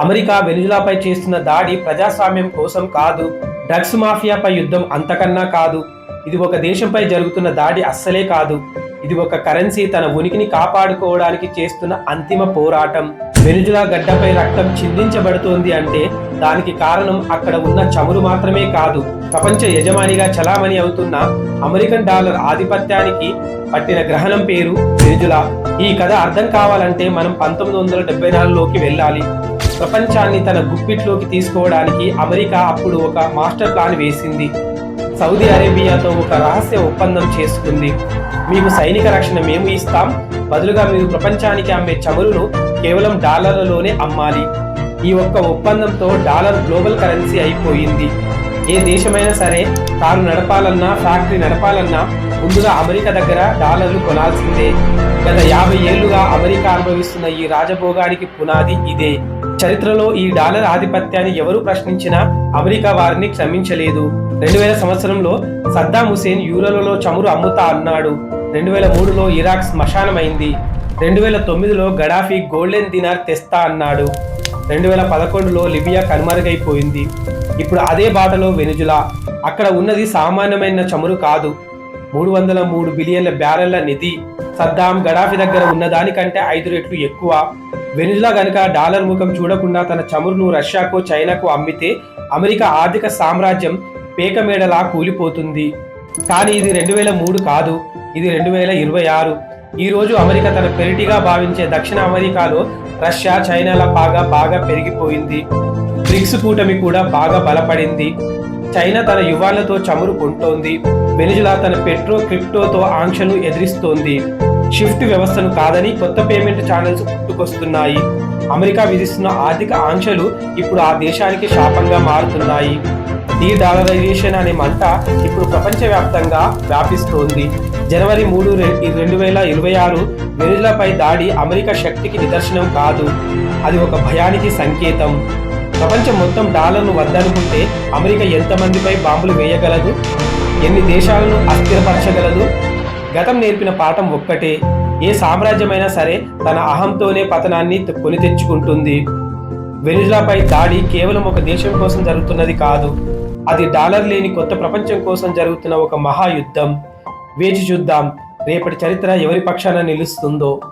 America వెనిజులాపై చేస్తున్న దాడి ప్రజాస్వామ్యం కోసం కాదు, డ్రగ్స్ మాఫియాపై యుద్ధం అంతకన్నా కాదు. ఇది ఒక దేశంపై జరుగుతున్న దాడి అస్సలే కాదు. ఇది ఒక కరెన్సీ తన ఉనికిని కాపాడుకోవడానికి చేస్తున్న అంతిమ పోరాటం. వెనిజులా గడ్డపై రక్తం చిందించబడుతోంది అంటే దానికి కారణం అక్కడ ఉన్న చమురు మాత్రమే కాదు, ప్రపంచ యజమానిగా చలామణి అవుతున్న అమెరికన్ డాలర్ ఆధిపత్యానికి పట్టిన గ్రహణం పేరు వెనిజులా. ఈ కథ అర్థం కావాలంటే మనం 1974లోకి వెళ్ళాలి. ప్రపంచాన్ని తన గుప్పిట్లోకి తీసుకోవడానికి అమెరికా అప్పుడు ఒక మాస్టర్ ప్లాన్ వేసింది. సౌదీ అరేబియాతో ఒక రహస్య ఒప్పందం చేసుకుంది. మీకు సైనిక రక్షణ మేము ఇస్తాం, బదులుగా మీరు ప్రపంచానికి అమ్మే చమురును కేవలం డాలర్లలోనే అమ్మాలి. ఈ ఒక్క ఒప్పందంతో డాలర్ గ్లోబల్ కరెన్సీ అయిపోయింది. ఏ దేశమైనా సరే కారు నడపాలన్నా, ఫ్యాక్టరీ నడపాలన్నా ముందుగా అమెరికా దగ్గర డాలర్లు కొనాల్సిందే. గత 50 ఏళ్లుగా అమెరికా అనుభవిస్తున్న ఈ రాజభోగానికి పునాది ఇదే. చరిత్రలో ఈ డాలర్ ఆధిపత్యాన్ని ఎవరు ప్రశ్నించినా అమెరికా వారిని క్షమించలేదు. 2000 సంవత్సరంలో సద్దాం హుసేన్ యూరోలలో చమురు అమ్ముతా అన్నాడు. 2003లో ఇరాక్ శ్మశానమైంది. 2009లో గడాఫీ గోల్డెన్ దినార్ తెస్తా అన్నాడు. 2011లో లిబియా కనుమరుగైపోయింది. ఇప్పుడు అదే బాటలో వెనిజులా. అక్కడ ఉన్నది సామాన్యమైన చమురు కాదు, 303 బిలియన్ల బ్యారెళ్ల నిధి. సద్దాం, గడాఫీ దగ్గర ఉన్నదానికంటే 5 రెట్లు ఎక్కువ. వెనిజులా గనుక డాలర్ ముఖం చూడకుండా తన చమురును రష్యాకో, చైనాకో అమ్మితే అమెరికా ఆర్థిక సామ్రాజ్యం పేకమేడలా కూలిపోతుంది. కానీ ఇది 2003 కాదు, ఇది 2026. ఈ రోజు అమెరికా తన పెరిటిగా భావించే దక్షిణ అమెరికాలో రష్యా, చైనాల పాగా బాగా పెరిగిపోయింది. బ్రిక్స్ కూటమి కూడా బాగా బలపడింది. చైనా తన యువాన్లతో చమురు కొంటోంది. వెనిజులా తన పెట్రో, క్రిప్టోతో ఆంక్షలు ఎదిరిస్తోంది. షిఫ్ట్ వ్యవస్థను కాదని కొత్త పేమెంట్ ఛానల్స్ పుట్టుకొస్తున్నాయి. అమెరికా విధిస్తున్న ఆర్థిక ఆంక్షలు ఇప్పుడు ఆ దేశానికి శాపంగా మారుతున్నాయి. డీ డాలరైజేషన్ అనే మంట ఇప్పుడు ప్రపంచవ్యాప్తంగా వ్యాపిస్తోంది. జనవరి 3, 2026 వెనిజులాపై దాడి అమెరికా శక్తికి నిదర్శనం కాదు, అది ఒక భయానికి సంకేతం. ప్రపంచం మొత్తం డాలర్ను వద్దనుకుంటే అమెరికా ఎంతమందిపై బాంబులు వేయగలదు, ఎన్ని దేశాలను అస్థిరపరచగలదు? గతం నేర్పిన పాఠం ఒక్కటే, ఏ సామ్రాజ్యమైనా సరే తన అహంతోనే పతనాన్ని కొని తెచ్చుకుంటుంది. వెనిజులాపై దాడి కేవలం ఒక దేశం కోసం జరుగుతున్నది కాదు, అది డాలర్ లేని కొత్త ప్రపంచం కోసం జరుగుతున్న ఒక మహాయుద్ధం. వేచి చూద్దాం రేపటి చరిత్ర ఎవరి పక్షాన నిలుస్తుందో.